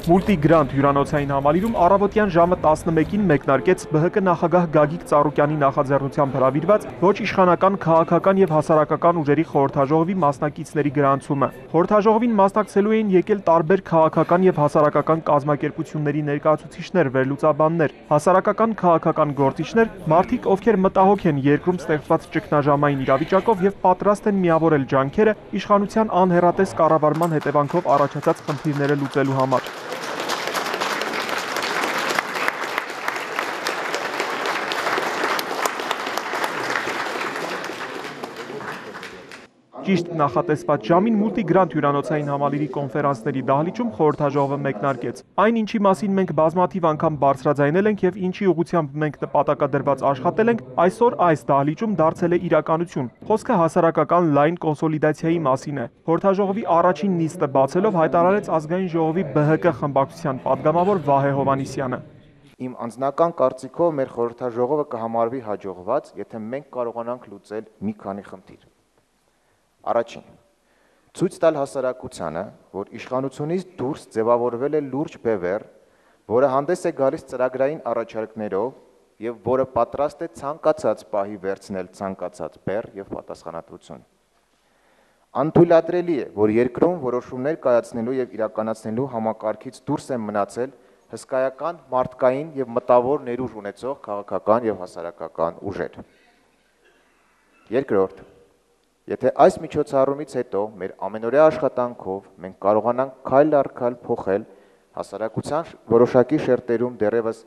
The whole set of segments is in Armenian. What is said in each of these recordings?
Մուլտիգրանտ հյուրանոցային համալիրում առավոտյան ժամը 11-ին մեկնարկեց ԲՀԿ նախագահ Գագիկ Ծառուկյանի նախաձեռնությամբ հրավիրված ոչ իշխանական քաղաքական եւ հասարակական ուժերի խորհրդաժողովի մասնակիցների գրանցումը։ Խորհրդաժողովին մասնակցելու էին եկել տարբեր քաղաքական եւ հասարակական կազմակերպությունների ներկայացուցիչներ, վերլուծաբաններ, հասարակական քաղաքական գործիչներ, մարդիկ, ովքեր մտահոգ են երկրում ստեղծված ճգնաժամային իրավիճակով եւ պատրաստ են միավորել ջանքերը իշխանության անհեռատես կառավարման հետևանքով առաջացած խնդիրները լուծելու համար։ Ճիշտ նախատեսված ժամին Մուլտիգրանտ հյուրանոցային համալիրի կոնֆերանսների դահլիճում խորհրդաժողովը մեկնարկեց։ Այն, ինչի մասին մենք բազմաթիվ անգամ բարձրաձայնել ենք եւ ինչի ուղղությամբ մենք նպատակադրված աշխատել ենք, այսօր այս դահլիճում դարձել է իրականություն։ Խոսքը հասարակական լայն կոնսոլիդացիայի մասին է։ Խորհրդաժողովի առաջին նիստը բացելով հայտարարեց ազգային ժողովի ԲՀԿ խմբակցության падգամավոր Վահե Հովհաննիսյանը։ Իմ անձնական կարծիքով մեր խորհրդաժողովը կհամարվի հաջողված, եթե մենք կարողանանք լուծել մի քանի խնդիր։ Առաջին, ցույց տալ հասարակությանը, որ իշխանությունից դուրս ձևավորվել է լուրջ բևեռ, որը հանդես է գալիս ծրագրային առաջարկներով եւ որը պատրաստ է ցանկացած պահի վերցնել ցանկացած բեռ եւ պատասխանատվություն։ Անթույլատրելի է, որ երկրում որոշումներ կայացնելու եւ իրականացնելու համակարգից դուրս են մնացել հսկայական մարդկային եւ մտավոր ներուժ ունեցող քաղաքական եւ հասարակական ուժեր։ Երկրորդ, եթե այս միջոցառումից հետո մեր ամենօրյա աշխատանքով մենք կարողանանք քայլ առ քայլ փոխել հասարակության որոշակի շերտերում դեռևս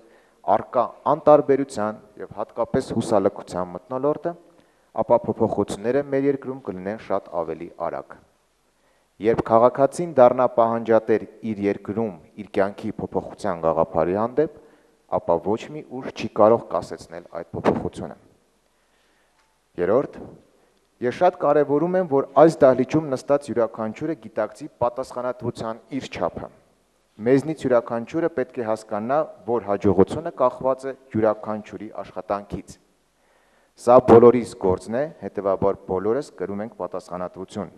առկա անտարբերության եւ հատկապես հուսալքության մթնոլորտը, ապա փոփոխությունները մեր երկրում կլինեն շատ ավելի արագ։ Երբ քաղաքացին դառնա պահանջատեր իր երկրում իր կյանքի փոփոխության գաղափարի հանդեպ, ապա ոչ մի ուժ չի կարող կասեցնել այդ փոփոխությունը։ Երրորդ, ես շատ կարևորում եմ, որ այս դահլիճում նստած յուրաքանչյուրը գիտակցի պատասխանատվության իր չափը։ Մեզնից յուրաքանչյուրը պետք է հասկանա, որ հաջողությունը կախված է յուրաքանչյուրի աշխատանքից։ Սա բոլորիս գործն է, հետևաբար բոլորս կրում ենք պատասխանատվություն։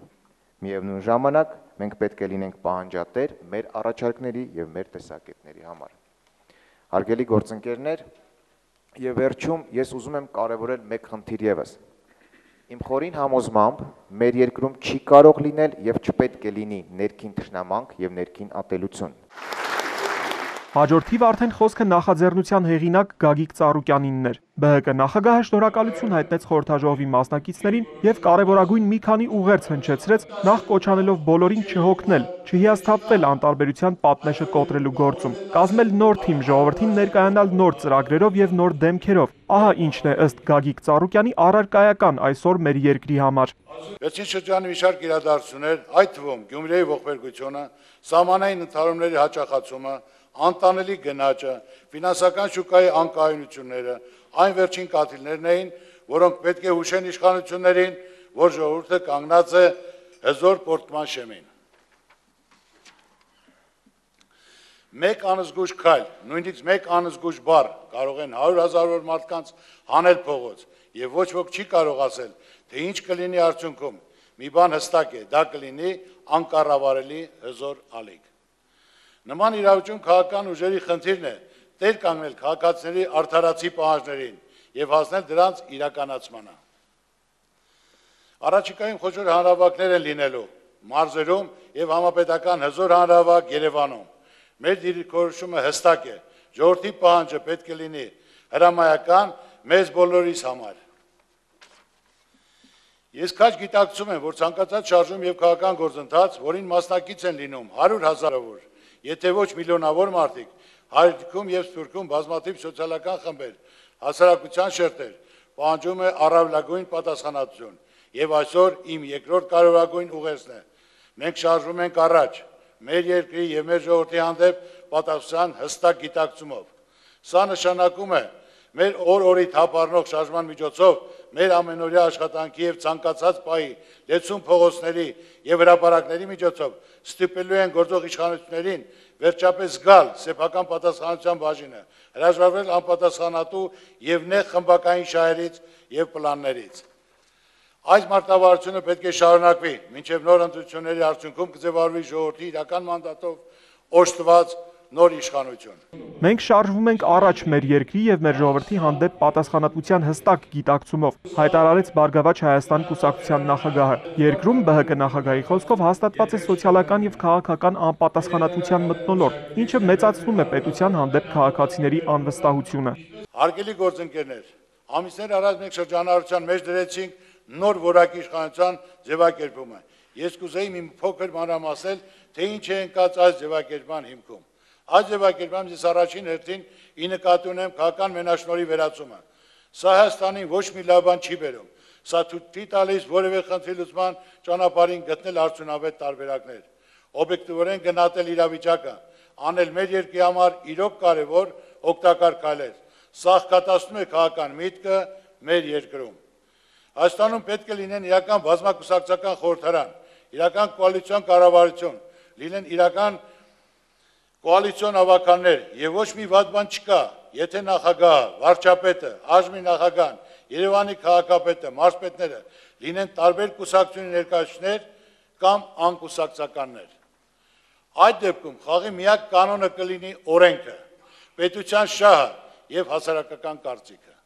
Միևնույն ժամանակ մենք պետք է լինենք պահանջատեր մեր առաջարկների եւ մեր տեսակետների համար։ Հարգելի գործընկերներ, եւ վերջում ես ուզում եմ կարևորել մեկ խնդիր եւս։ Իմ խորին համոզմամբ մեր երկրում չի կարող լինել եւ չպետք է լինի ներքին թշնամանք եւ ներքին ատելություն։ Հաջորդիվ արդեն խոսքը նախաձեռնության հեղինակ Գագիկ Ծառուկյանինն էր։ ԲՀԿ նախագահը շնորհակալություն հայտնեց խորհրդաժողովի մասնակիցներին եւ կարևորագույն մի քանի ուղերձ հնչեցրեց, նախ կոչանելով բոլորին չհոգնել, չհիասթափվել անտարբերության պատնեշը կոտրելու գործում, կազմել նոր թիմ, ժողովրդին ներկայանալ նոր ծրագրերով եւ նոր դեմքերով։ Ահա ինչն է ըստ Գագիկ Ծառուկյանի առարկայական այսօր մեր երկրի համար։ Վերջին շրջանի մի շարք իրադարձություններ, այդ թվում Գյումրիի ողբերգությունը, սահմանային ընդհարումների հաճախացումը, անտանելի գնաճը, ֆինանսական շուկայի անկայունությունները, այն վերջին կաթիլներն էին, որոնք պետք է հուշեն իշխանություններին, որ ժողովուրդը կանգնած է հզոր պոռթկման շեմին։ Մեկ անզգույշ քայլ, նույնիսկ մեկ անզգույշ բառ կարող են 100,000-ավոր մարդկանց հանել փողոց, եւ ոչ ոք չի կարող ասել, թե ինչ կլինի արդյունքում։ Մի բան հստակ է, դա կլինի անկառավարելի հզոր ալիք։ Նման իրավիճակում քաղաքական ուժերի խնդիրն է տեր կանգնել քաղաքացիների արդարացի պահանջներին եւ հասնել դրանց իրականացմանը։ Առաջիկայում խոշոր հանրահավաքներ են լինելու մարզերում եւ համապետական հզոր հանրահավաք Երևանում։ Մեր դիրքորոշումը հստակ է, ժողովրդի պահանջը պետք է լինի հրամայական մեզ բոլորիս համար։ Ես քաջ գիտակցում եմ, որ ցանկացած շարժում եւ քաղաքական գործընթաց, որին մասնակից են լինում 100,000-ավոր, եթե ոչ միլիոնավոր մարդիկ, հայրենիքում եւ սփյուռքում բազմաթիվ սոցիալական խմբեր, հասարակության շերտեր, պահանջում է առավելագույն պատասխանատվություն, եւ այսօր իմ երկրորդ կարևորագույն ուղերձն է։ Մենք շարժվում ենք առաջ, մեր երկրի եւ մեր ժողովրդի հանդեպ պատասխան հստակ գիտակցումով։ Սա նշանակում է մեր օր-օրի թափառնող շարժման միջոցով մեր ամենօրյա աշխատանքի եւ ցանկացած պահի լեցուն փողոցների եւ հրապարակների միջոցով ստիպելու են գործող իշխանություններին վերջապես զգալ սեփական պատասխանատվության բաժինը, հրաժարվել անպատասխանատու եւ նեղ խմբակային շահերից եւ պլաններից։ Այս մարտավարությունը պետք է շարունակվի, մինչև նոր ընտրությունների արդյունքում կձևավորվի ժողովրդի իրական մանդատով օժտված նոր իշխանություն։ Մենք շարժվում ենք առաջ մեր երկրի եւ մեր ժողովրդի հանդեպ պատասխանատվության հստակ գիտակցումով, հայտարարեց Բարգավաճ Հայաստան կուսակցության նախագահը։ Երկրում ԲՀԿ նախագահի խոսքով հաստատված է սոցիալական եւ քաղաքական անպատասխանատվության մթնոլորտ, ինչը մեծացնում է պետության հանդեպ քաղաքացիների անվստահությունը։ Հարգելի գործընկերներ, ամիսներ առաջ մենք շրջանառության մեջ դրեցինք նոր որակի իշխանության ձևակերպումը։ Ես կուզեի մի փոքր մանրամասնել, թե ինչ է ընկած այս ձևակերպման հիմքում։ Այս ձևակերպման ես առաջին հերթին ի նկատի ունեմ քաղաքական մենաշնորհի վերացումը։ Սա Հայաստանին ոչ մի լավ բան չի բերում։ Սա թույլ տալիս որևէ խնդրի լուծման ճանապարհին գտնել արդյունավետ տարբերակներ, օբյեկտիվորեն գնահատել իրավիճակը, անել մեր երկրի համար իրոք կարևոր օգտակար քայլեր։ Սա կատացնում է քաղաքական միտքը մեր երկրում։ Հայաստանում պետք է լինեն իրական բազմակուսակցական խորհրդարան, իրական կոալիցիոն կառավարություն, լինեն իրական կոալիցիոն ավականներ եւ ոչ մի վատ բան չկա, եթե նախագահը, վարչապետը, այժմի նախագահան, Երևանի քաղաքապետը, մարզպետները լինեն տարբեր կուսակցությունների ներկայացուցիչներ կամ անկուսակցականներ։ Այդ դեպքում խաղի միակ կանոնը կլինի օրենքը, պետության շահը եւ հասարակական կարծիքը։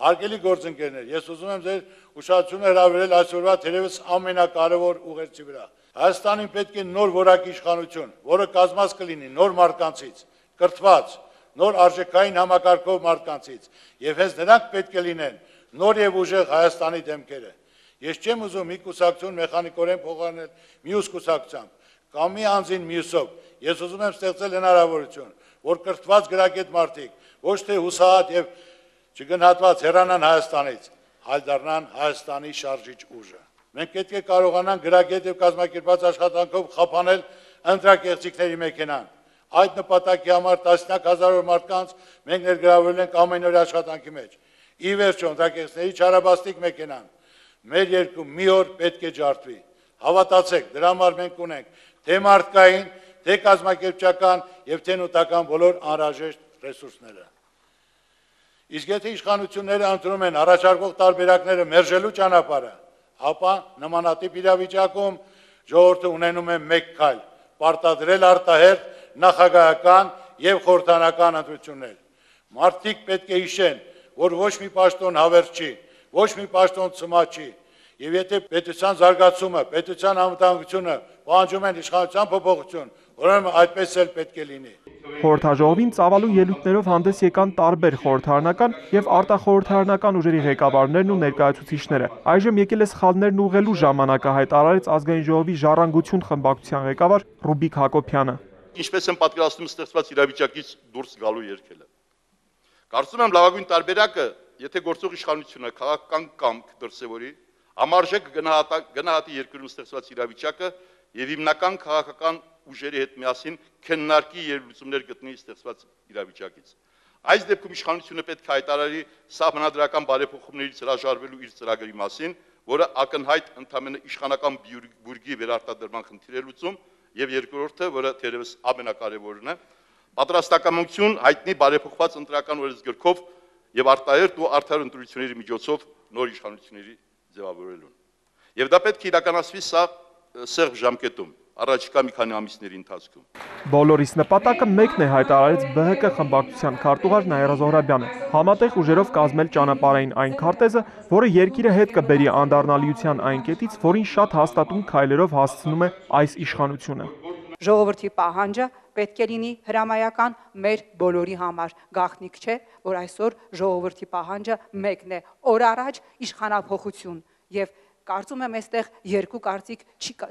Հարգելի գործընկերներ, ես ուզում եմ ձեր ուշադրությունը հրավիրել այսօրվա թերևս ամենակարևոր ուղերձի վրա։ Հայաստանին պետք է նոր որակի իշխանություն, որը կազմված կլինի նոր մարդկանցից, կրթված, նոր արժեքային համակարգով մարդկանցից, եւ հենց նրանք պետք է լինեն նոր եւ ուժեղ Հայաստանի դեմքերը։ Ես չեմ ուզում մի կուսակցություն մեխանիկորեն փոխարինել մյուս կուսակցությամբ կամ մի անձին մյուսով։ Ես ուզում եմ ստեղծել հնարավորություն, որ կրթված գրագետ մարդիկ ոչ թե հուսահատ եւ չգնահատված հեռանան Հայաստանից, այլ դառնան Հայաստանի շարժիչ ուժը։ Մենք պետք է կարողանանք գրագետ եւ կազմակերպված աշխատանքով խափանել ընտրակեղծիքների մեքենան։ Այդ նպատակի համար տասնյակ հազարավոր մարդկանց մենք ներգրավել ենք ամենօրյա աշխատանքի մեջ։ Ի վերջո ընտրակեղծիքների չարաբաստիկ մեքենան մեր երկրում մի օր պետք է ջարդվի։ Հավատացեք, դրա համար մենք ունենք թե մարդկային, թե կազմակերպչական եւ թե նոտական բոլոր անհրաժեշտ ռեսուրսները։ Իսկ եթե իշխանությունները ընտրում են առաջարկող տարբերակները մերժելու ճանապարհը, ապա նմանատիպ իրավիճակում ժողովուրդը ունենում է մեկ քայլ՝ պարտադրել արտահերթ նախագահական եւ խորհրդարանական ընտրություններ։ Մարդիկ պետք է հիշեն, որ ոչ մի պաշտոն հավերժ չի, ոչ մի պաշտոն ցմահ չի, եւ եթե պետության զարգացումը, պետության անվտանգությունը պահանջում են իշխանության փոփոխություն, ուրեմն այդպես էլ պետք է լինի։ Խորհրդաժողովին ծավալու ելույթներով հանդես եկան տարբեր խորհրդարանական եւ արտախորհրդարանական ուժերի ղեկավարներն ու ներկայացուցիչները։ Այժմ եկել է սխալներն ուղղելու ժամանակը, հայտարարեց Ազգային ժողովի Ժառանգություն խմբակցության ղեկավար Ռուբիկ Հակոբյանը։ Ինչպես են պատկերացնում ստեղծված իրավիճակից դուրս գալու երկելը։ Կարծում եմ լավագույն տարբերակը, եթե գործող իշխանությունը քաղաքական կամք դրսևորի, համարժեք գնահատի երկրում ստեղծված իրավիճակը եւ հիմնական քաղաքական ուժերի հետ միասին քննարկի եւ լուծումներ գտնի ստեղծված իրավիճակից։ Այս դեպքում իշխանությունը պետք է հայտարարի սահմանադրական բարեփոխումներից հրաժարվելու իր ծրագրի մասին, որը ակնհայտ ընդամենը իշխանական բուրգի վերարտադրման խնդիր է լուծում, եւ երկրորդը, որը թերևս ամենակարևորն է, պատրաստակամություն հայտնի բարեփոխված ընտրական օրենսգրքով եւ արտահերթ ու արդար ընտրությունների միջոցով նոր իշխանությունների ձևավորելուն։ Եվ դա պետք է իրականացվի սա սերտ ժամկետում, առաջիկա մի քանի ամիսների ընթացքում։ Բոլորիս նպատակը մեկն է, հայտարարեց ԲՀԿ խմբակցության քարտուղար Նաիրա Զոհրաբյանը, համատեղ ուժերով կազմել ճանապարհային այն քարտեզը, որը երկիրը հետ կբերի անդառնալիության այն կետից, որին շատ հաստատուն քայլերով հասցնում է այս իշխանությունը։ Ժողովրդի պահանջը պետք է լինի հրամայական մեր բոլորի համար, գաղտնիք չէ, որ այսօր ժողովրդի պահանջը մեկն է՝ օր առաջ իշխանափոխություն, եւ կարծում եմ այստեղ երկու կարծիք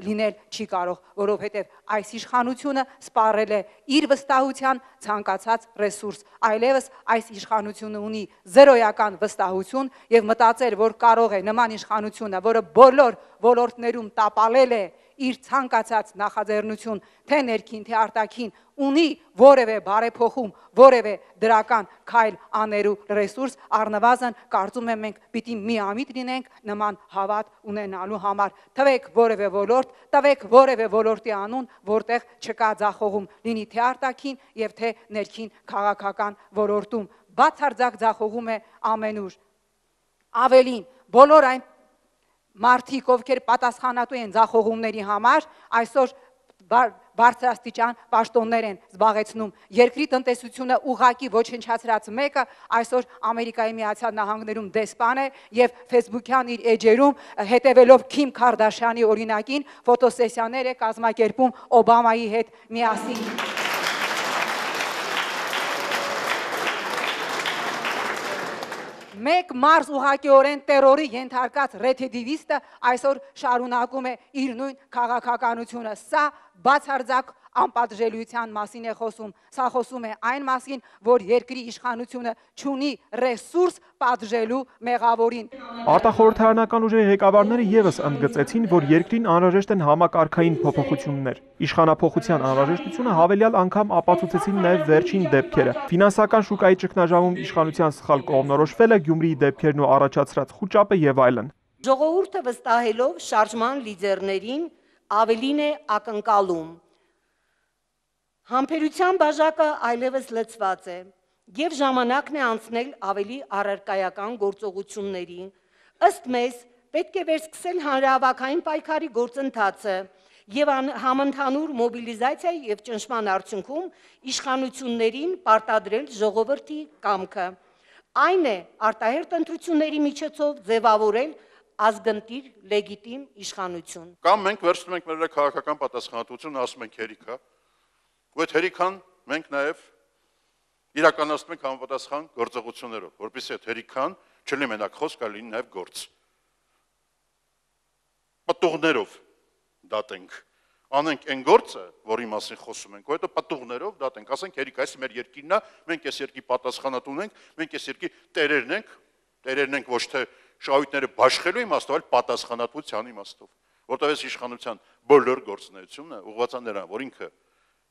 լինել չի կարող, որովհետև այս իշխանությունը սպառել է իր վստահության ցանկացած ռեսուրս, այլևս այս իշխանությունը ունի զերոյական վստահություն եւ մտածել, որ կարող է նման իշխանությունը, որը բոլոր ոլորտներում տապալել է իր ցանկացած նախաձեռնություն, թե ներքին, թե արտաքին, ունի որևէ բարեփոխում, որևէ դրական քայլ անելու ռեսուրս, առնվազն կարծում եմ մենք պիտի միամիտ լինենք նման հավատ ունենալու համար։ Թվեք որևէ ոլորտ, տվեք որևէ ոլորտի անուն, որտեղ չկա ձախողում, լինի թե արտաքին եւ թե ներքին քաղաքական ոլորտում։ Բացարձակ ձախողում է ամենուր։ Ավելին, բոլոր այն մարդիկ, ովքեր պատասխանատու են ձախողումների համար, այսօր բարձրաստիճան պաշտոններ են զբաղեցնում։ Երկրի տնտեսությունը ուղղակի ոչնչացրած մեկը այսօր Ամերիկայի Միացյալ Նահանգներում դեսպան է եւ Facebook-յան իր էջերում հետևելով Քիմ Քարդաշյանի օրինակին ֆոտոսեսիաներ է կազմակերպում Օբամայի հետ միասին։ Մեկ մարզ ուղղակիորեն տերորի ենթարկած ռեթեդիվիստը այսօր շարունակում է իր նույն քաղաքականությունը։ Սա բացարձակ անպատժելիության մասին է խոսում։ Սա խոսում է այն մասին, որ երկրի իշխանությունը չունի ռեսուրս պատժելու մեղավորին։ Արտախորհրդարանական ուժերի ղեկավարները եւս ընդգծեցին, որ երկրին անհրաժեշտ են համակարգային փոփոխություններ։ Իշխանափոխության անհրաժեշտությունը հավելյալ անգամ ապացուցեցին նաեւ վերջին դեպքերը։ Ֆինանսական շուկայի ճգնաժամում իշխանության սխալ կողմնորոշվելը, Գյումրիի դեպքերն ու առաջացրած խուճապը եւ այլն։ Ժողովուրդը վստահելով շարժման լիդերներին ավելին է ակնկալում։ Համբերության բաժակը այլևս լցված է եւ ժամանակն է անցնել ավելի առարկայական գործողությունների։ Ըստ մեզ պետք է վերսկսել հանրահավաքային պայքարի գործընթացը եւ համընդհանուր մոբիլիզացիայի եւ ճնշման արդյունքում իշխանություններին պարտադրել ժողովրդի կամքը։ Այն է արտահերտ ընտրությունների միջոցով ձևավորել ազգընտիր լեգիտիմ իշխանություն։ Կամ մենք վերցնում ենք մեր քաղաքական պատասխանատվությունը, ասում ենք հերիքա, ու այդ հերիքան մենք նաև իրականացնում ենք համապատասխան գործողություններով, որպեսզի այդ հերիքան չլինի մենակ խոսք, այլ լինի նաև գործ։ Պատուղներով դատենք, անենք այն գործը, որի մասին խոսում ենք, ու հետո պատուղներով դատենք, ասենք հերիքա, այս մեր երկիրն է, մենք այս երկրի պատասխանատուն ենք, մենք այս երկրի տերերն ենք ոչ թե շահույթները բաշխելու իմաստով, այլ պատասխանատվության իմաստով, որտեղ այս իշխանության բոլոր գործունեությունը ուղղված է նրան, որ ինքը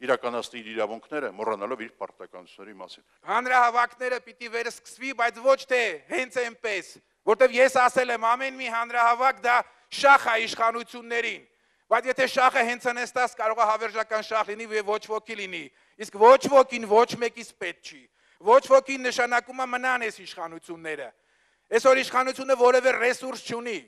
իրականացնի իր իրավունքները, մոռանալով իր պարտականությունների մասին։ Հանրահավաքները պիտի վերսկսվի, բայց ոչ թե հենց այնպես, որտեղ ես ասել եմ, ամեն մի հանրահավաք դա շախ է իշխանություններին, բայց եթե շախը հենց անեստաս կարող է հավերժական շախ լինի եւ ոչ ոքի լինի, իսկ ոչ ոքին ոչ մեկից պետք չի, ոչ ոքին նշանակում է մնան այս իշխանությունները։ Այսօր իշխանությունը որևէ ռեսուրս չունի։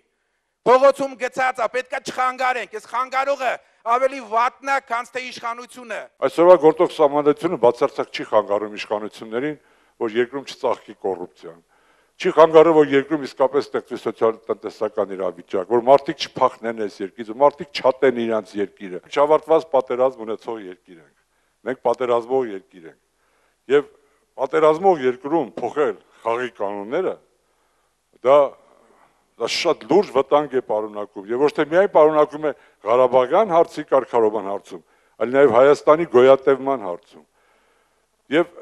Փողոցում գցած է, պետքա չխանգարենք, այս խանգարողը ավելի վատն է, քան թե իշխանությունը։ Այսօրվա գործող սահմանադրությունը բացարձակ չի խանգարում իշխանություններին, որ երկրում չծաղկի կոռուպցիան։ Չի խանգարում, որ երկրում իսկապես ստեղծվի սոցիալ-տնտեսական իրավիճակ, որ մարդիկ չփախնեն այս երկրից, որ մարդիկ չատեն իրենց երկիրը։ Չավարտված պատերազմ ունեցող երկիր ենք։ Մենք պատերազմող երկիր ենք։ Եվ պատերազմող երկրում փոխել խաղի կանոնները դա շատ լուրջ վտանգ է պարունակում, եւ ոչ թե միայն պարունակում է Ղարաբաղյան հարցի կարգավորման հարցում, այլ նաեւ Հայաստանի գոյատևման հարցում։ Եվ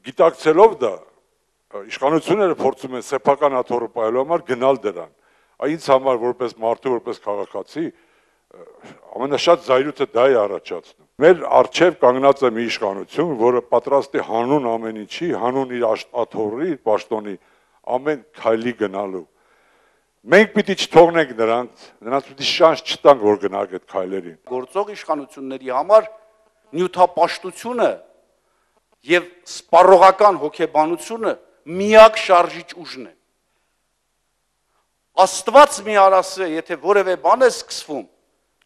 գիտակցելով դա, իշխանությունները փորձում են սեփական աթոռը պահելու համար գնալ դրան։ Ինձ համար որպես մարդու, որպես քաղաքացի, ամենաշատ զայրույթը դա է առաջացնում։ Մեր առջև կանգնած է մի իշխանություն, որը պատրաստ է հանուն ամեն ինչի, հանուն իր աթոռի, իր պաշտոնի ամեն քայլի գնալու։ Մենք պիտի չթողնենք նրանց պիտի շանս չտանք, որ գնանք այդ քայլերին։ Գործող իշխանությունների համար նյութապաշտությունը եւ սպառողական հոգեբանությունը միակ շարժիչ ուժն է։ Աստված մի արասը, եթե որևէ բան է սկսվում,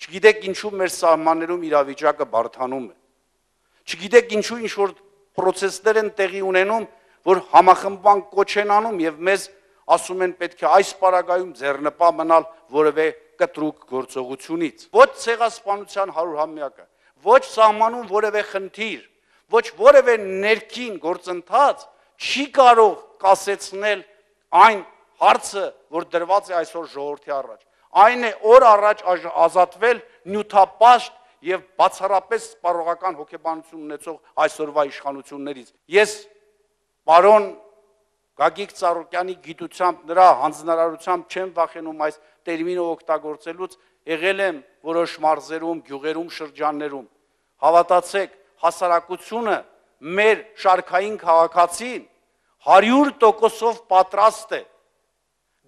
չգիտեք ինչու մեր սահմաններում իրավիճակը բարդանում է։ Չգիտեք ինչու ինչ-որ պրոցեսներ են տեղի ունենում, որ համախմբան կոչ են անում եւ մեզ ասում են պետք է այս պարագայում ձեռնպահ մնալ որևէ կտրուկ գործողությունից։ Ոչ ցեղասպանության 100-ամյակը, ոչ սահմանում որևէ խնդիր, ոչ որևէ ներքին գործընթաց չի կարող կասեցնել այն հարցը, որ դրված է այսօր ժողովրդի առաջ։ Այն է օր առաջ ազատվել նյութապաշտ եւ բացառապես սպառողական հոգեբանություն ունեցող այսօրվա իշխանություններից։ Ես պարոն Գագիկ Ծառուկյանի գիտությամբ, նրա հանձնարարությամբ չեմ վախենում այս տերմինը օգտագործելուց, եղել եմ որոշ մարզերում, գյուղերում, շրջաններում։ Հավատացեք, հասարակությունը մեր շարքային քաղաքացին 100%-ով պատրաստ է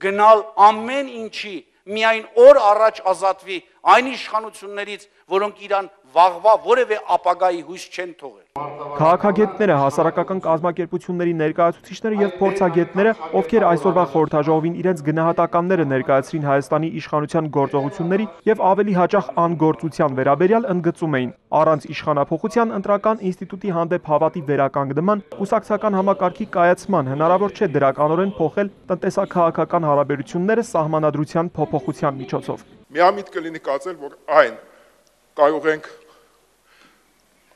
գնալ ամեն ինչի, միայն օր առաջ ազատվի այն իշխանություններից, որոնք իրան վաղվա որևէ ապագայի հույս չեն թողել։ Քաղաքագետները, հասարակական կազմակերպությունների ներկայացուցիչները եւ փորձագետները, ովքեր այսօրվա խորհրդաժողովին իրենց գնահատականները ներկայացրին Հայաստանի իշխանության գործողությունների եւ ավելի հաճախ անգործության վերաբերյալ, ընդգծում էին. առանց իշխանափոխության ընտրական ինստիտուտի հանդեպ հավատի վերականգնման, կուսակցական համակարգի կայացման հնարավոր չէ դրականորեն փոխել տնտեսա-քաղաքական հարաբերությունները սահմանադրության փոփոխության միջոցով։ Միամիտ կլինի կարծել, որ այն կարող ենք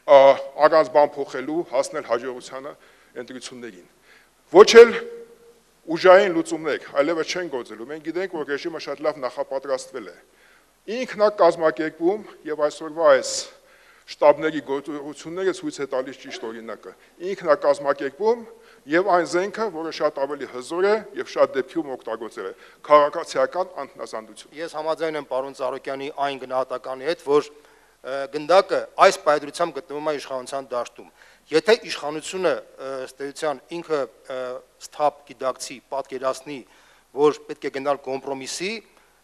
առանց բան փոխելու հասնել հաջողությանը ընտրություններին։ Ոչ էլ ուժային լուծումներ, այլևս չեն գործելու։ Մենք գիտենք, որ ռեժիմը շատ լավ նախապատրաստվել է։ Ինքն է կազմակերպում եւ այսօրվա այս շտաբների գործողությունները ցույց է տալիս ճիշտ օրինակը։ Ինքն է կազմակերպում եւ այն զենքը, որը շատ ավելի հզոր է եւ շատ դեպքում օգտագործել է քաղաքացիական անհնազանդություն։ Ես համաձայն եմ պարոն Ծառուկյանի այն գնահատականի հետ, որ գնդակը այս պայծրությամբ գտնվում է իշխանության դաշտում։ Եթե իշխանությունը ըստ էության ինքը սթափ գիտակցի, պատկերացնի, որ պետք է գնալ կոմպրոմիսի,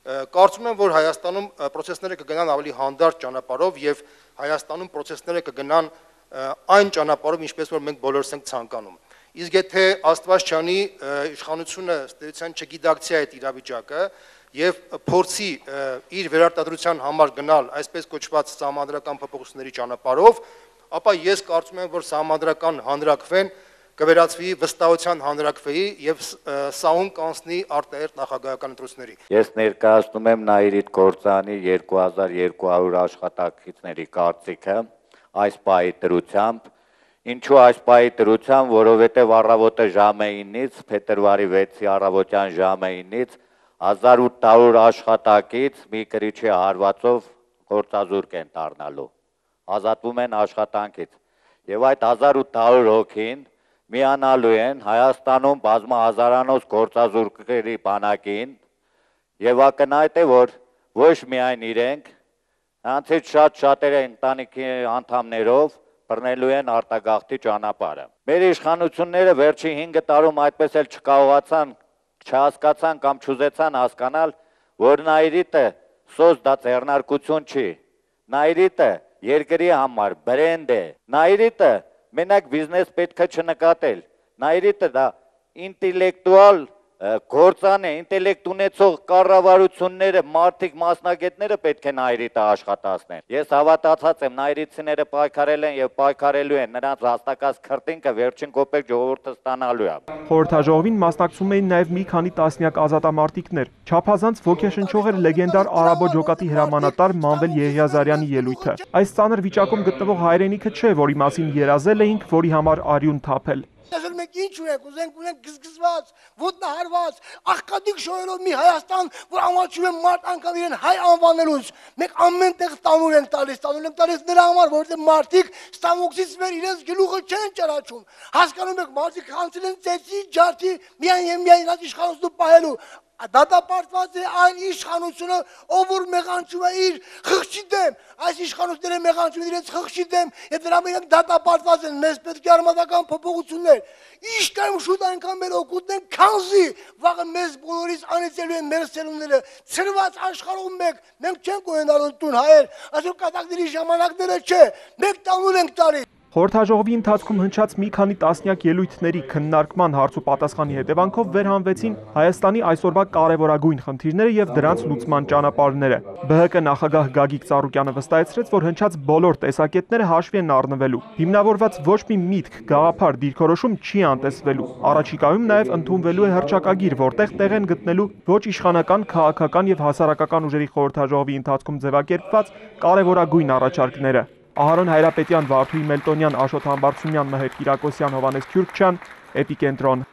կարծում եմ, որ Հայաստանում process-ները կգնան ավելի հանդարտ ճանապարհով եւ Հայաստանում process-ները կգնան այն ճանապարհով, ինչպես որ մենք բոլորս ենք ցանկանում։ Իսկ եթե Աստված չանի իշխանությունը ըստ էության չգիտակցի այդ իրավիճակը եւ փորձի իր վերարտադրության համար գնալ այսպես կոչված սահմանադրական փոփոխությունների ճանապարհով, ապա ես կարծում եմ, որ սահմանադրական հանրակրվեն կվերածվի վստահության հանրակրվեի եւ սահուն կանցնի արտահերթ նախագահական ընտրությունների։ Ես ներկայացնում եմ Նաիրիտ Գործանի 2200 աշխատակիցների կարծիքը այս պահի դրությամբ։ Ինչու այս պահի դրությամբ, որովհետեւ առավոտը ժամը 9-ից, փետրվարի 6-ի առավոտյան ժամը 9-ից 1800 աշխատակից մի կրիչի հարվածով գործազուրկ են դառնալու, ազատվում են աշխատանքից եւ այդ 1800 հոգին միանալու են Հայաստանում բազմահազարանոց գործազուրկերի բանակին եւ ակնհայտ է, որ ոչ միայն իրենք, նրանցից շատերը ընտանիքի անդամներով բռնելու են արտագաղթի ճանապարհը։ Մեր իշխանությունները վերջին 5 տարում այդպես էլ չհասկացան կամ չուզեցան հասկանալ, որ Նաիրիտը սոս դա ձեռնարկություն չի։ Նաիրիտը երկրի համար բրենդ է։ Նաիրիտը մենակ բիզնես պետք է չնկատել։ Նաիրիտը դա ինտելեկտուալ գործան է, ինտելեկտ ունեցող կառավարությունները, մարդիկ, մասնագետները պետք է Նաիրիտը աշխատացնեն։ Ես հավատացած եմ, նաիրիտցիները պայքարել են եւ պայքարելու են, նրանց հաստակած քրտինքը վերջին կոպեկ ժողովուրդը ստանալու է։ Խորհրդաժողովին մասնակցում էին նաեւ մի քանի տասնյակ ազատամարտիկներ։ Չափազանց ոգեշնչող էր լեգենդար Արաբո ջոկատի հրամանատար Մանվել Եղիազարյանի ելույթը։ Այս ծանր վիճակում գտնվող հայրենիքը չէ, որի մասին երազել էինք, որի համար արյուն թափել։ Ասել մենք ինչ ունենք, ունենք գզգզված, ոտնահարված, աղքատիկ շոյելով մի Հայաստան, որ ամաչում են մարդ անգամ իրեն հայ անվանելուց։ Մենք ամեն տեղ տանուր ենք տալիս նրա համար, որովհետև մարդիկ ստամոքսից մեր իրենց գլուխը չեն ճանաչում։ Հասկանում եք, մարդիկ հանցել են ծեծի, ջարդի, միայն եւ միայն իրաց իշխանությունը պահելու։ Դատապարտված է այն իշխանությունը, ով որ մեղանչում է իր խղճի դեմ, այս իշխանությունները մեղանչում են իրենց խղճի դեմ, եւ դրա մենք դատապարտված են, մեզ պետք է արմատական փոփոխություններ։ Իշքան շուտ այնքան մեր օգուտն են, քանզի վաղը մեզ բոլորից անեցելու են մեր սերունդները, ցրված աշխարհում մենք չենք ունենալու տուն հայեր, այսօր կատակների ժամանակները չէ, մենք տանուր ենք տալիս։ Խորհրդաժողովի ընթացքում հնչած մի քանի տասնյակ ելույթների քննարկման հարց ու պատասխանի հետևանքով վերհանվեցին Հայաստանի այսօրվա կարևորագույն խնդիրները եւ դրանց լուծման ճանապարհները։ ԲՀԿ նախագահ Գագիկ Ծառուկյանը վստահեցրեց, որ հնչած բոլոր տեսակետները հաշվի են առնվելու։ Հիմնավորված ոչ մի միտք, գաղափար, դիրքորոշում չի անտեսվելու։ Առաջիկայում նաեւ ընդունվելու է հռչակագիր, որտեղ տեղ են գտնելու ոչ իշխանական, քաղաքական եւ հասարակական ուժերի խորհրդաժողովի ընթացքում ձևակերպված կարևորագույն առաջարկները։ Ահարոն Հայրապետյան, Վարդուհի Մելտոնյան, Աշոտ Համբարձումյան, Մհեր Կիրակոսյան, Հովանես Քյուրքչյան, Էպիկենտրոն։